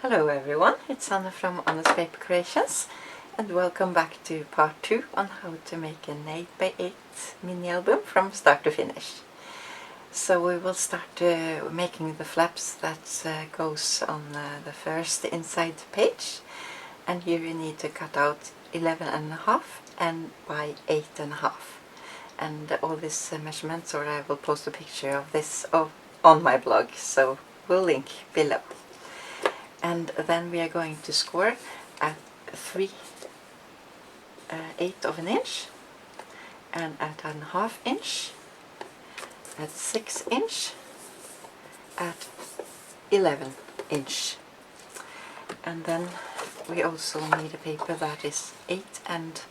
Hello everyone, it's Anna from Anna's Paper Creations and welcome back to part 2 on how to make an 8x8 mini album from start to finish. So we will start making the flaps that goes on the first inside page, and here you need to cut out 11.5 and by 8.5, and all these measurements, or I will post a picture of this on my blog, so we'll link below. And then we are going to score at 3/8 of an inch, and at 1/2 inch, at 6 inch, at 11 inch. And then we also need a paper that is 8 and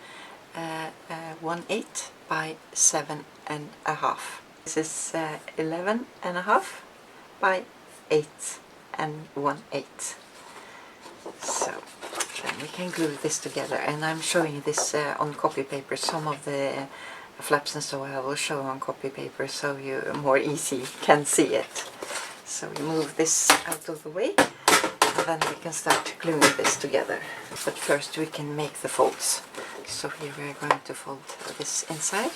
1/8 by 7.5. This is 11.5 by 8 and 1/8. So then we can glue this together, and I'm showing this on copy paper. Some of the flaps and so I will show on copy paper so you more easy can see it. So we move this out of the way and then we can start gluing this together. But first we can make the folds. So here we are going to fold this inside.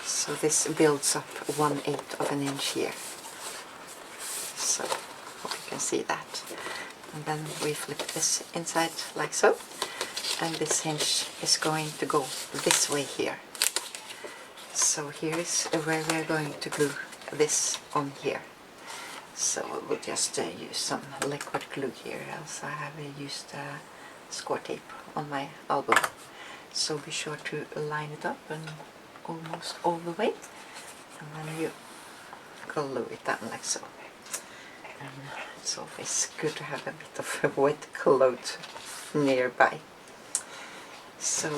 So this builds up 1/8 of an inch here. So hope you can see that. And then we flip this inside like so, and this hinge is going to go this way here. So here is where we are going to glue this on here. So we'll just use some liquid glue here, else I have used score tape on my album. So be sure to line it up and almost all the way, and then you glue it down like so. And it's always good to have a bit of a wet cloth nearby. So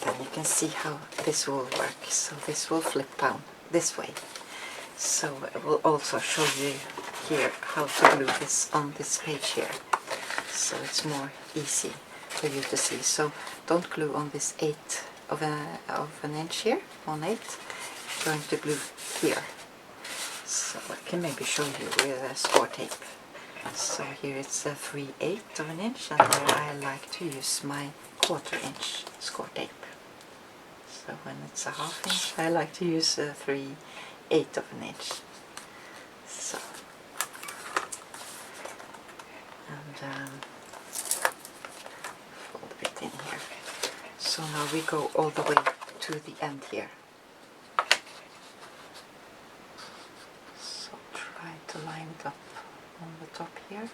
then you can see how this will work. So this will flip down this way. So I will also show you here how to glue this on this page here, so it's more easy for you to see. So don't glue on this 8 of an inch here, 1/8. I'm going to glue here. So I can maybe show you with a score tape. So here it's a 3/8 of an inch, and there I like to use my 1/4 inch score tape. So when it's a 1/2 inch, I like to use a 3/8 of an inch. So, and fold a bit in here. So now we go all the way to the end here. To line it up on the top here,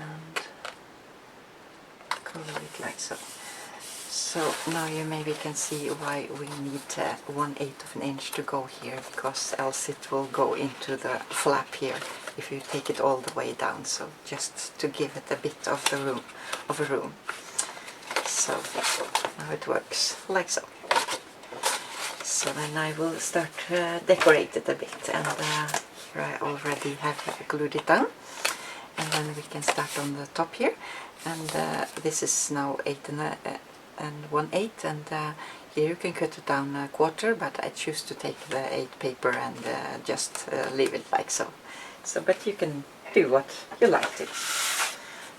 and glue it like so. So now you maybe can see why we need 1/8 of an inch to go here, because else it will go into the flap here if you take it all the way down. So just to give it a bit of the room. So now it works like so. So then I will start to decorate it a bit, and here I already have glued it down, and then we can start on the top here. And this is now 8 and 1/8, and here you can cut it down 1/4, but I choose to take the 8 paper and just leave it like so. So but you can do what you like to.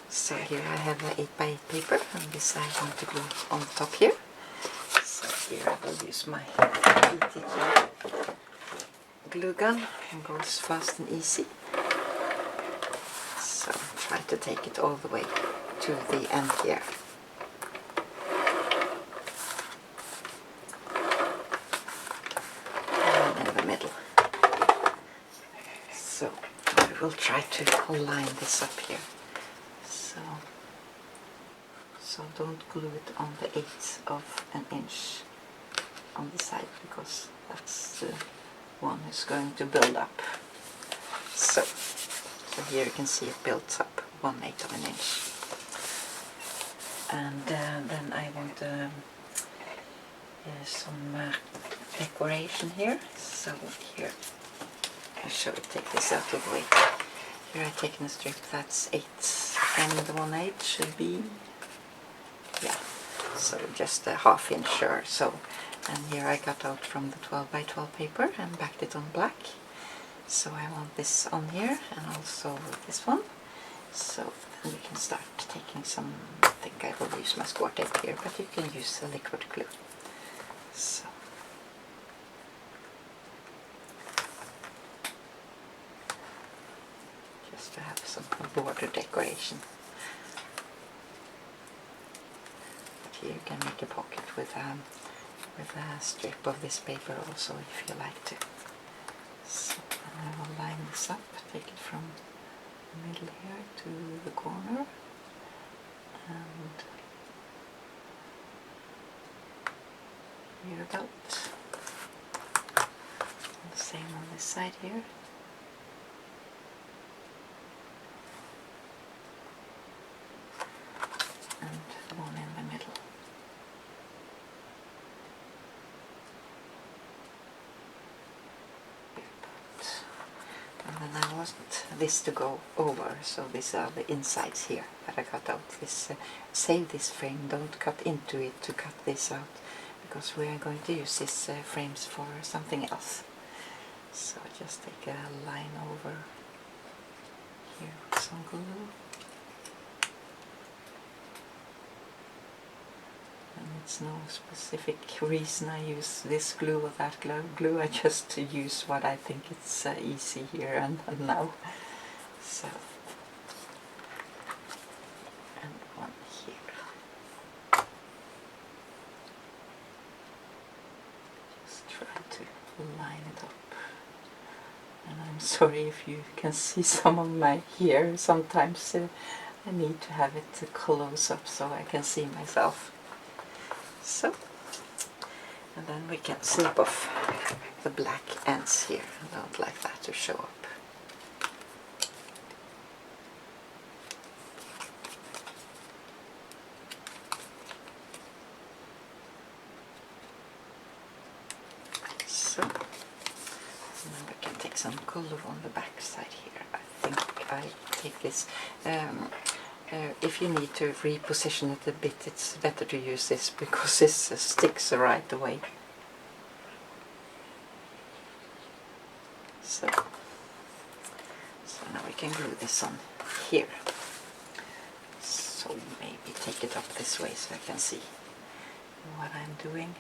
So here I have 8x8 paper, and this I want to glue on the top here. So here I will use my glue gun, and goes fast and easy. So try to take it all the way to the end here. And in the middle. So I will try to line this up here. So don't glue it on the 1/8 of an inch on the side, because that's the one is going to build up. So here you can see it builds up 1/8 of an inch. And then I want some decoration here. So here I should take this out of the way. Here I've taken a strip that's 8, and the 1/8 should be, yeah, so just a 1/2 inch or so. And here I cut out from the 12x12 paper and backed it on black. So I want this on here and also this one. So then we can start taking some, I think I will use my score tape here, but you can use a liquid glue. So just to have some border decoration. But here you can make a pocket with a strip of this paper also if you like to. So I will line this up, take it from the middle here to the corner, and here about. And the same on this side here. And one in the middle. And then I want this to go over, so these are the insides here that I cut out. This save this frame, don't cut into it to cut this out, because we are going to use these frames for something else. So just take a line over here with some glue. And it's no specific reason I use this glue or that glue. I just use what I think it's easy here and now. So, and one here. Just try to line it up. And I'm sorry if you can see some of my hair. Sometimes I need to have it close up so I can see myself. So, and then we can snip off the black ends here. I don't like that to show up. So, now we can take some color on the back side here. I think I take this. If you need to reposition it a bit, it's better to use this because this sticks right away. So now we can glue this on here. So maybe take it up this way so I can see what I'm doing.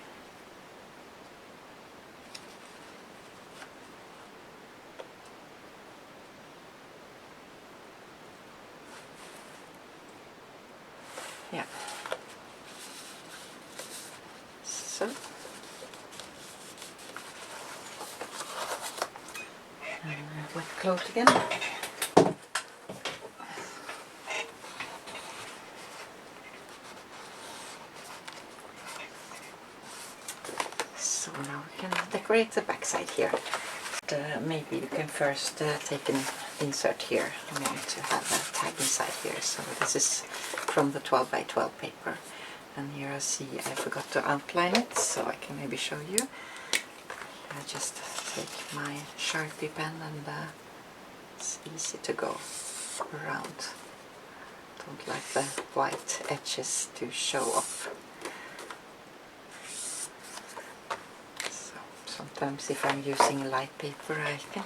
Yeah. So. Wet cloth again. So now we can decorate the back side here. Maybe you can first take an insert here. I want to have a tag inside here. So this is from the 12 by 12 paper. And here I see I forgot to outline it, so I can maybe show you. I just take my Sharpie pen and it's easy to go around. Don't like the white edges to show off. So sometimes if I'm using light paper I can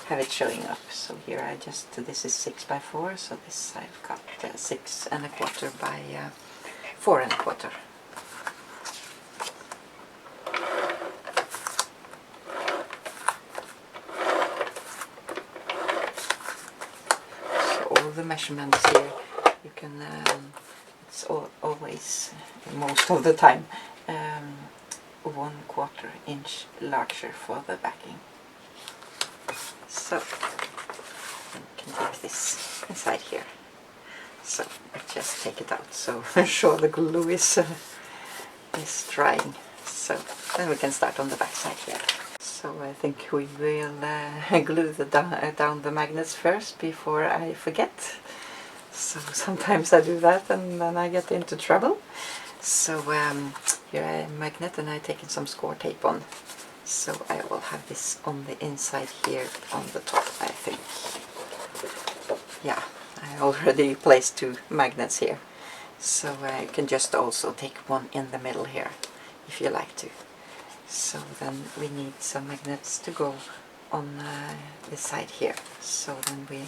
have it showing up. So here I just, this is 6 by 4, so this I've got 6 1/4 by 4 1/4. The measurements here you can it's always, most of the time, 1/4 inch larger for the backing. So you can take this inside here. So I just take it out so I'm sure the glue is drying. So then we can start on the back side here. So I think we will glue down the magnets first before I forget. So sometimes I do that and then I get into trouble. So here I have a magnet and I've taken some score tape on. So I will have this on the inside here on the top, I think. Yeah, I already placed 2 magnets here. So I can just also take one in the middle here if you like to. So then we need some magnets to go on this side here. So then we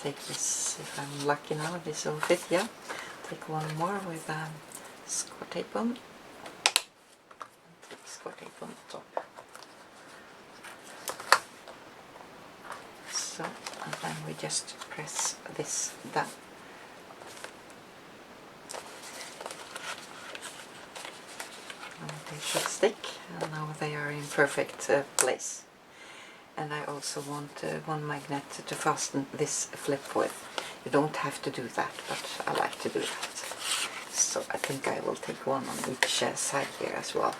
take this, if I'm lucky now, this will fit, yeah. Take one more with score tape on. Take score tape on the top. So, and then we just press this down. And they should stick, and now they are in perfect place. And I also want one magnet to fasten this flip with. You don't have to do that, but I like to do that. So I think I will take one on each side here as well.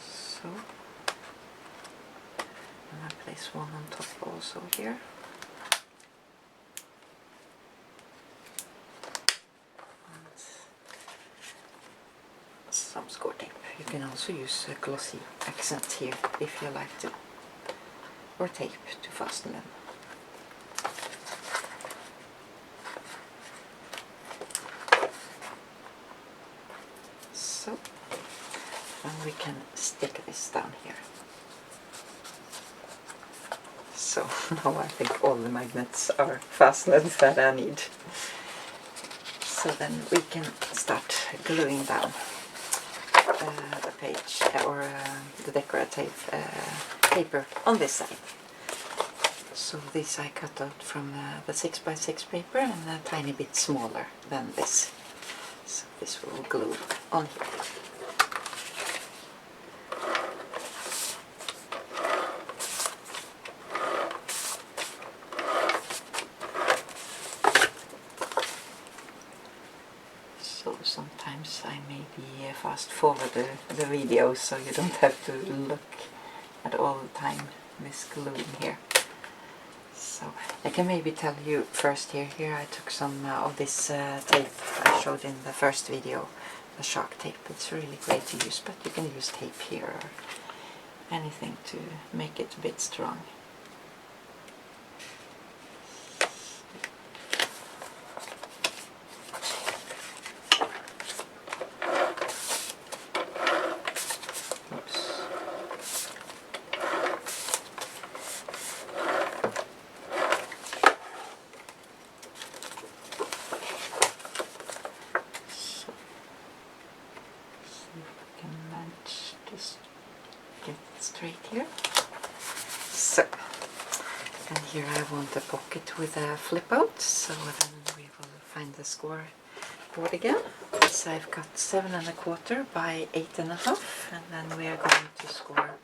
So, and I place one on top also here. And some score tape. You can also use a glossy accent here if you like to, or tape to fasten them. So, and we can stick this down here. So now I think all the magnets are fastened that I need. So then we can start gluing down the page or the decorative paper on this side. So this I cut out from the 6x6 paper and a tiny bit smaller than this. So this will glue on here. So sometimes I maybe fast forward the video so you don't have to look at all the time this gluing here. So I can maybe tell you first here I took some of this tape I showed in the first video, the shark tape. It's really great to use, but you can use tape here or anything to make it a bit strong. Straight here. So, and here I want a pocket with a flip out, so then we will find the score board again. So I've cut 7 1/4 by 8 1/2, and then we are going to score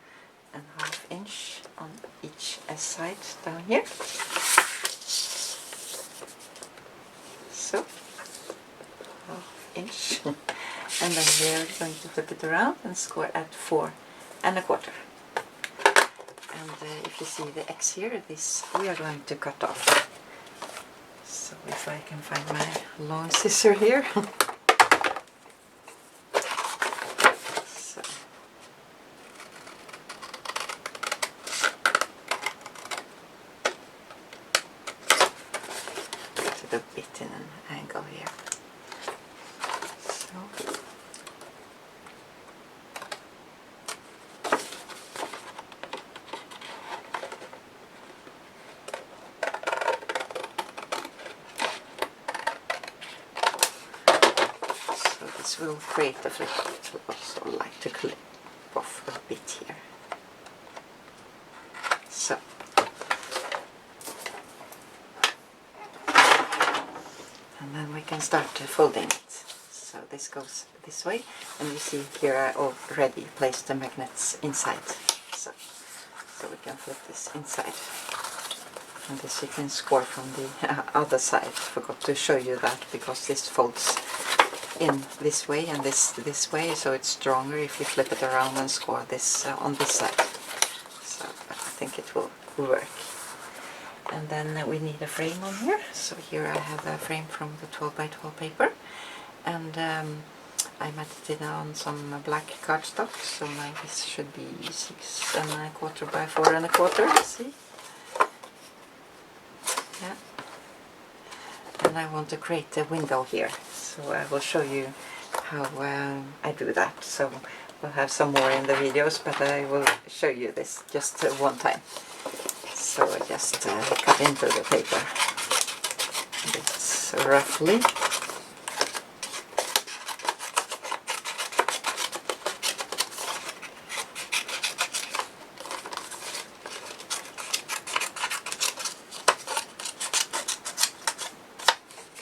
1/2 inch on each side down here. So, 1/2 inch, and then we are going to flip it around and score at 4 1/4. And if you see the X here, this we are going to cut off. So if I can find my long scissor here. So. Put it a bit in an angle here. So. Will create a flip. It will also like to clip off a bit here. So, and then we can start folding it. So this goes this way, and you see here I already placed the magnets inside. So we can flip this inside. And this you can score from the other side. Forgot to show you that because this folds in this way and this way, so it's stronger if you flip it around and score this on this side. So I think it will work. And then we need a frame on here. So here I have a frame from the 12x12 paper, and I matted it on some black cardstock, so now this should be 6¼ by 4¼ see? Yeah. And I want to create a window here, so I will show you how I do that. So we'll have some more in the videos, but I will show you this just one time. So I just cut into the paper a bit roughly.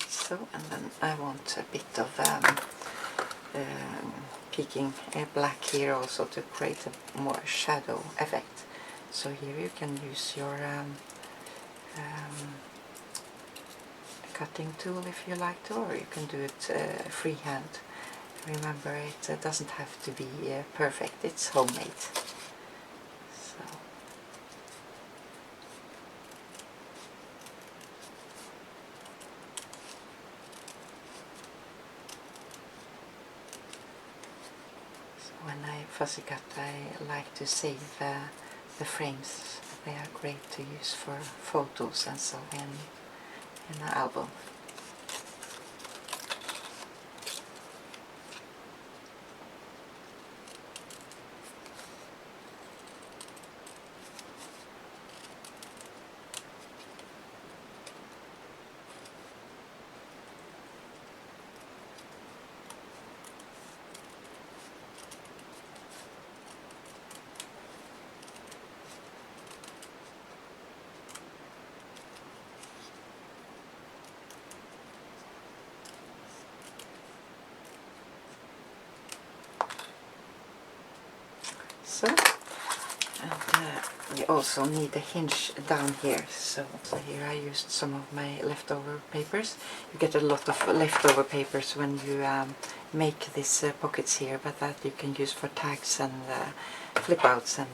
So, and then I want a bit of peeking black here also to create a more shadow effect. So here you can use your cutting tool if you like to, or you can do it freehand. Remember, it doesn't have to be perfect, it's homemade. So. When I fussy cut, I like to save the frames. They are great to use for photos and so in an album. So, and we also need a hinge down here. So here I used some of my leftover papers. You get a lot of leftover papers when you make these pockets here, but that you can use for tags and flip outs and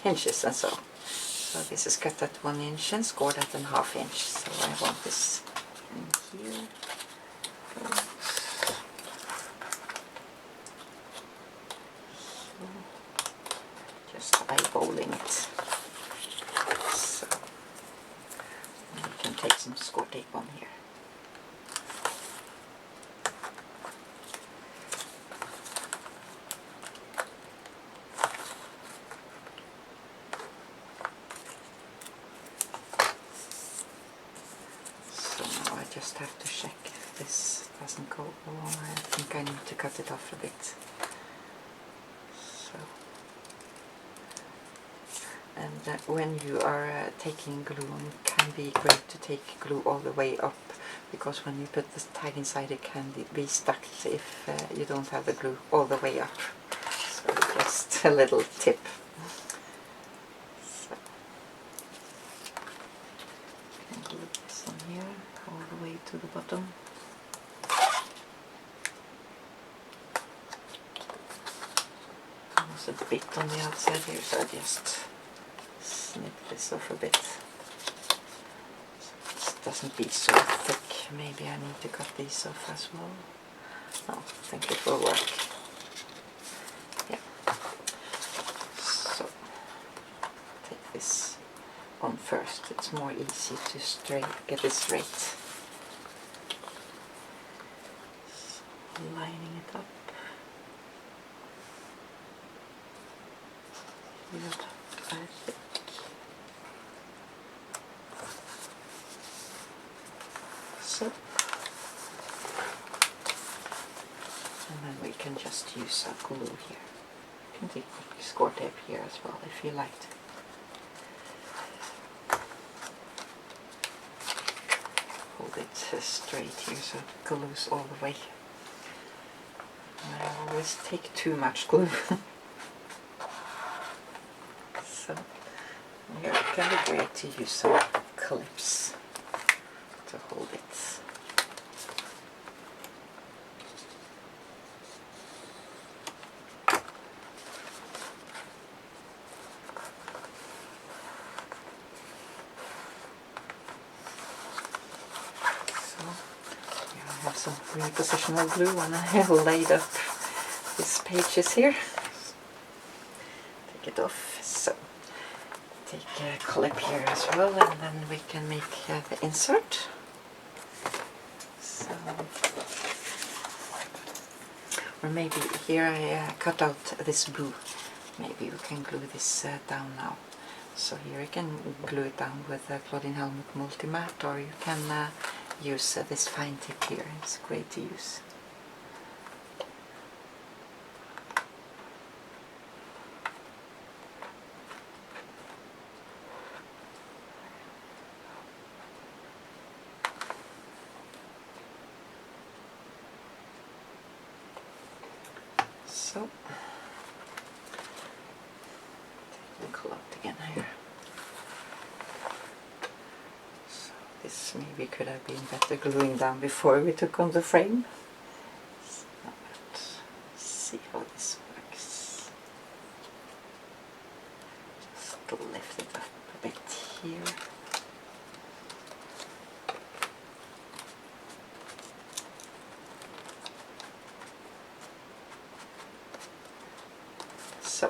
hinges and so. So this is cut at 1 inch and scored at ½ inch. So I want this in here. Just eyeballing it. So you can take some score tape on here. So now I just have to check if this doesn't go along. I think I need to cut it off a bit. So. And when you are taking glue on, it can be great to take glue all the way up, because when you put the tag inside it can be stuck if you don't have the glue all the way up. So just a little tip. So, and glue this on here all the way to the bottom. Almost a bit on the outside here, so I just snip this off a bit. So it doesn't be so thick. Maybe I need to cut these off as well. No, I think it will work. Yeah. So take this on first. It's more easy to get it straight. So, lining it up. Not very thick. So, and then we can just use our glue here. You can take score tape here as well if you like to. Hold it straight here so it glues all the way. And I always take too much glue. So here it can be great to use some clips to hold it. some repositional glue when I laid up these pages here. Take it off. So take a clip here as well, and then we can make the insert. So, or maybe here I cut out this blue. Maybe we can glue this down now. So here you can glue it down with a Claudine Helmut Multimatte, or you can use this fine tip here. It's great to use. So, take a lot again here. So this maybe could have been better gluing down before we took on the frame. So let's see how this works. Just lift it up a bit here. So,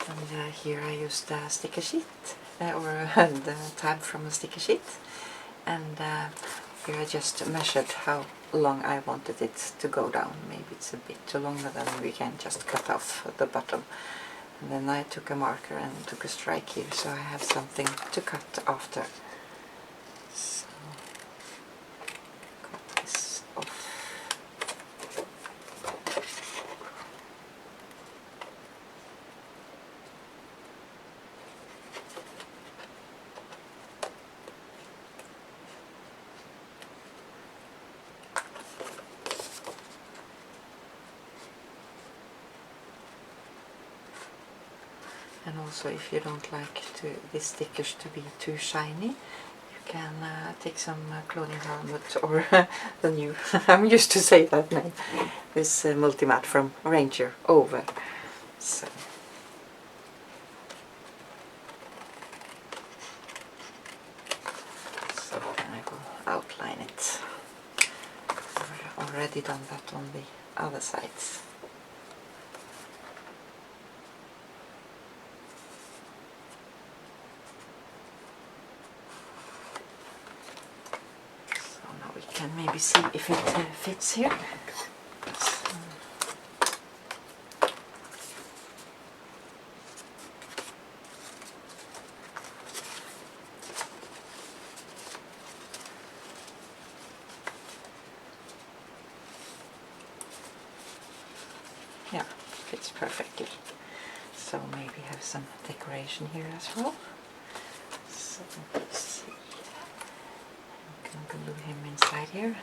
and here I used a sticker sheet, or the tab from a sticker sheet, and here I just measured how long I wanted it to go down. Maybe it's a bit too long, then we can just cut off the bottom. And then I took a marker and took a strike here, so I have something to cut after. So, cut this off. And also, if you don't like these stickers to be too shiny, you can take some Claudine Helmut, or the new, I'm used to say that name, this Multimatte from Ranger over. So, I will outline it. I've already done that on the other sides. Can maybe see if it fits here. So. Yeah, fits perfectly. So maybe have some decoration here as well. So let's see. Can glue him inside here.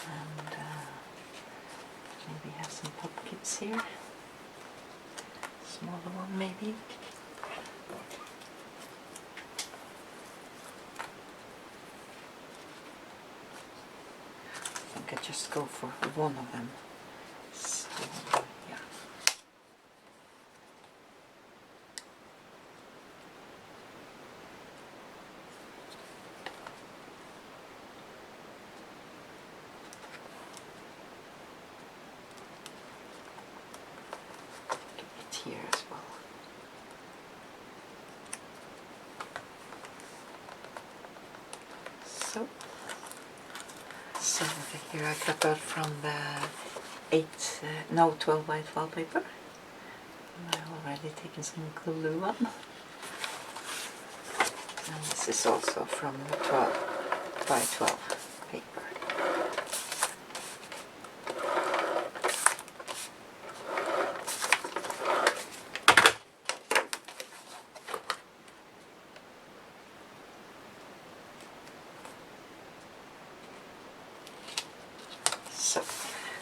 And maybe have some pockets here. Smaller one maybe. I could just go for one of them. So, yeah. It here as well. So here I cut out from the 12 by 12 paper. And I've already taken some glue on. And this is also from the 12 by 12 paper.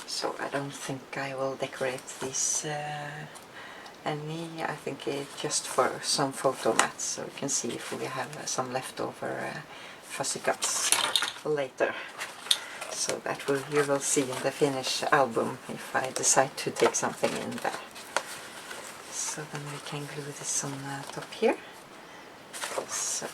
So I don't think I will decorate these any. I think it's just for some photo mats, so we can see if we have some leftover fussy cuts later. So that you will see in the finished album if I decide to take something in there. So then we can glue this on top here. So.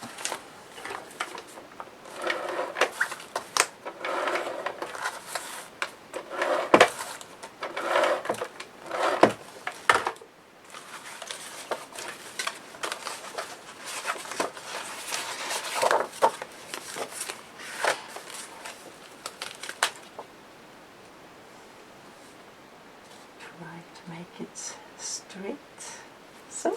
Try to make it straight, so.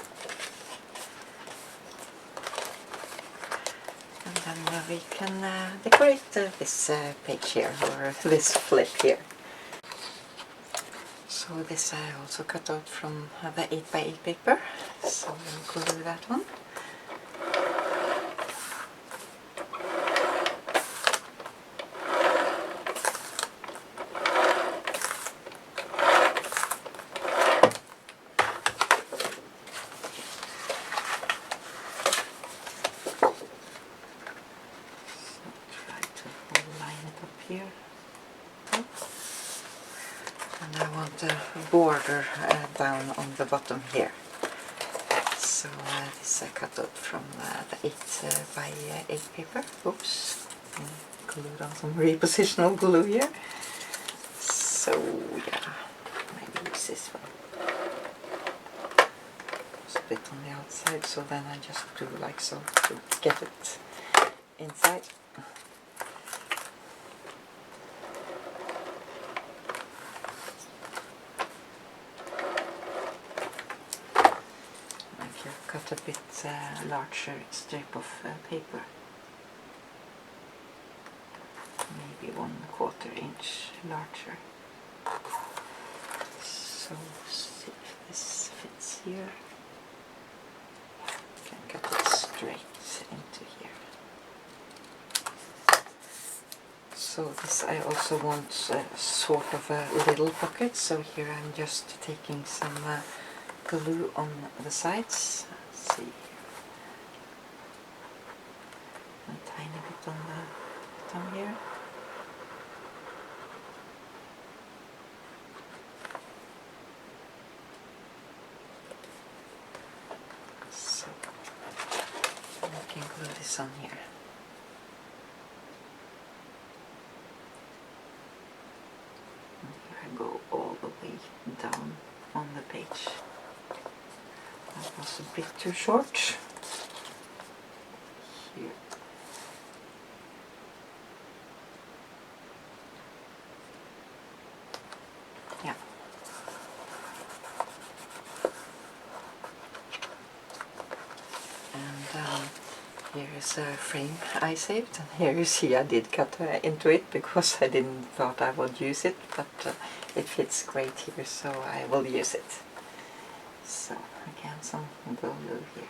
And then we can decorate this page here, or this flip here. So this I also cut out from the 8x8 paper, so we'll glue that one. And I want a border down on the bottom here. So this I cut out from the 8x8 paper. Oops, glued on some repositional glue here. So yeah, maybe use this one. It's a bit on the outside, so then I just do like so to get it inside. Cut a bit larger strip of paper, maybe 1/4 inch larger. So see if this fits here. Can cut it straight into here. So this I also want sort of a little pocket. So here I'm just taking some glue on the sides. Let's see, a tiny bit on the bottom here. So we can glue this on here. And here I go all the way down on the page. That was a bit too short. Here. Yeah. And here is a frame I saved, and here you see I did cut into it because I didn't thought I would use it, but it fits great here, so I will use it. So again, some glue here.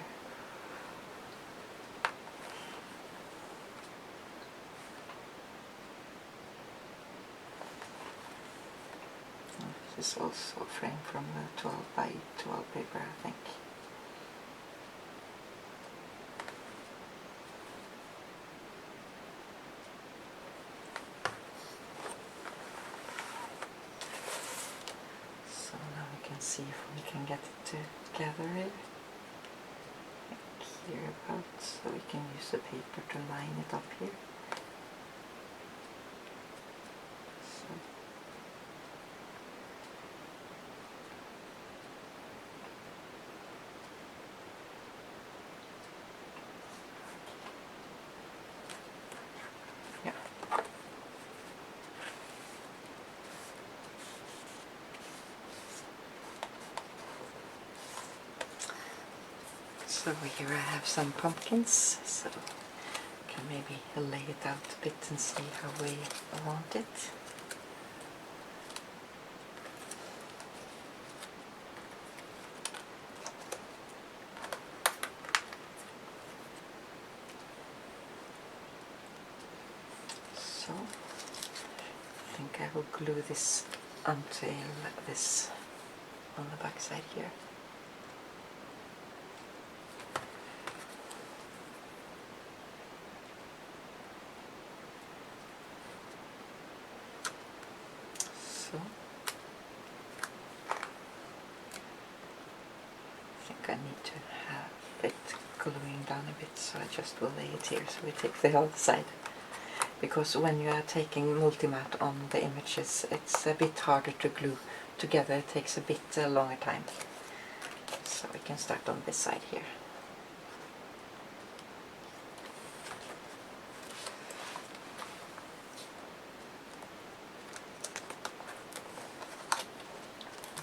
This is also a frame from the 12x12 paper, I think. So now we can see if we can get it together here. Like here about, so we can use the paper to line it up here. So here I have some pumpkins, so I can maybe lay it out a bit and see how we want it. So I think I will glue this until this on the back side here. I need to have it gluing down a bit, so I just will lay it here so we take the other side. Because when you are taking multi-matte on the images, it's a bit harder to glue together, it takes a bit longer time. So we can start on this side here.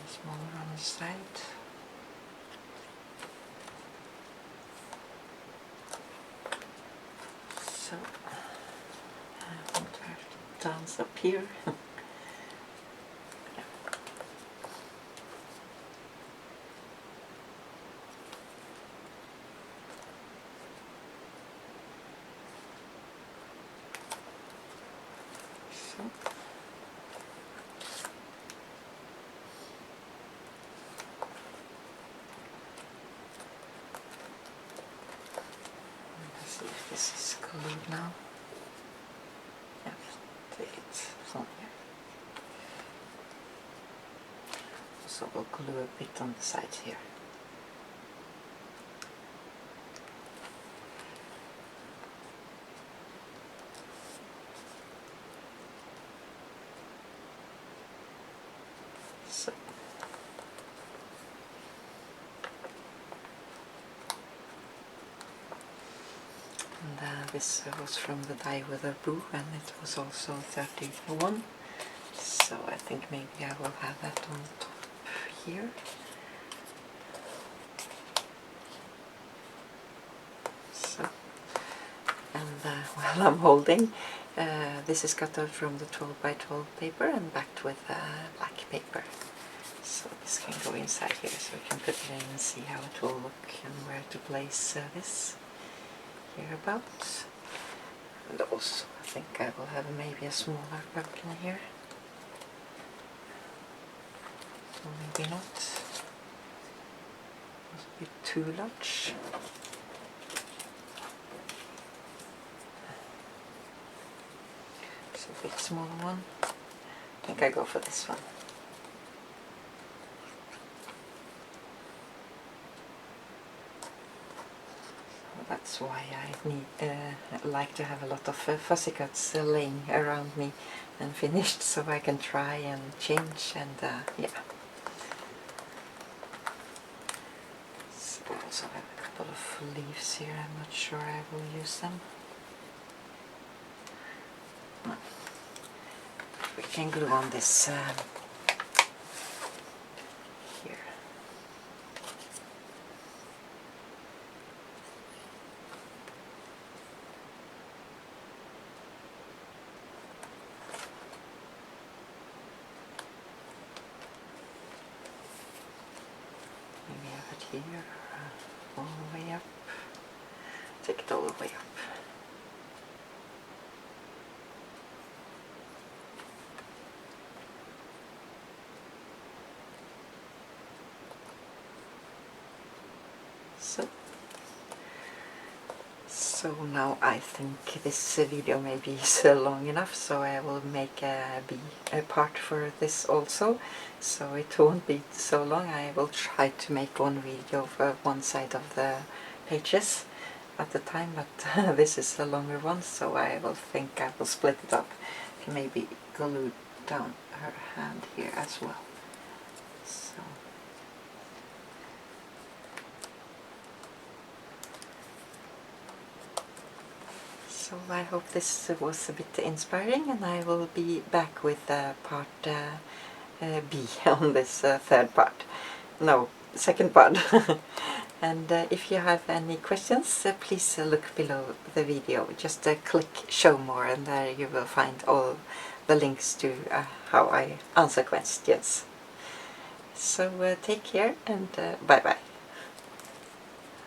Smaller on the side. So I want to have to dance up here. See if this is glued now. Yeah, take it from here. So we'll glue a bit on the sides here. So. And this was from the Die with a Boo, and it was also 31. So I think maybe I will have that on top here. So, and while I'm holding, this is cut out from the 12 by 12 paper and backed with black paper. So this can go inside here, so we can put it in and see how it will look and where to place this. Hereabouts. And also I think I will have maybe a smaller pumpkin here. Or maybe not. It's a bit too large. So a bit smaller one. I think I go for this one. That's why I need like to have a lot of fussy cuts laying around me and finished, so I can try and change and yeah. So I also have a couple of leaves here. I'm not sure I will use them. No. We can glue on this here. Maybe have it here, all the way up. Take it all the way up. So now I think this video maybe is long enough, so I will make a part for this also, so it won't be so long. I will try to make one video for one side of the pages at the time, but this is a longer one, so I will think I will split it up. Maybe glue down her hand here as well. So I hope this was a bit inspiring, and I will be back with part B on this third part. No, second part. And if you have any questions, please look below the video. Just click show more, and there you will find all the links to how I answer questions. So take care, and bye bye.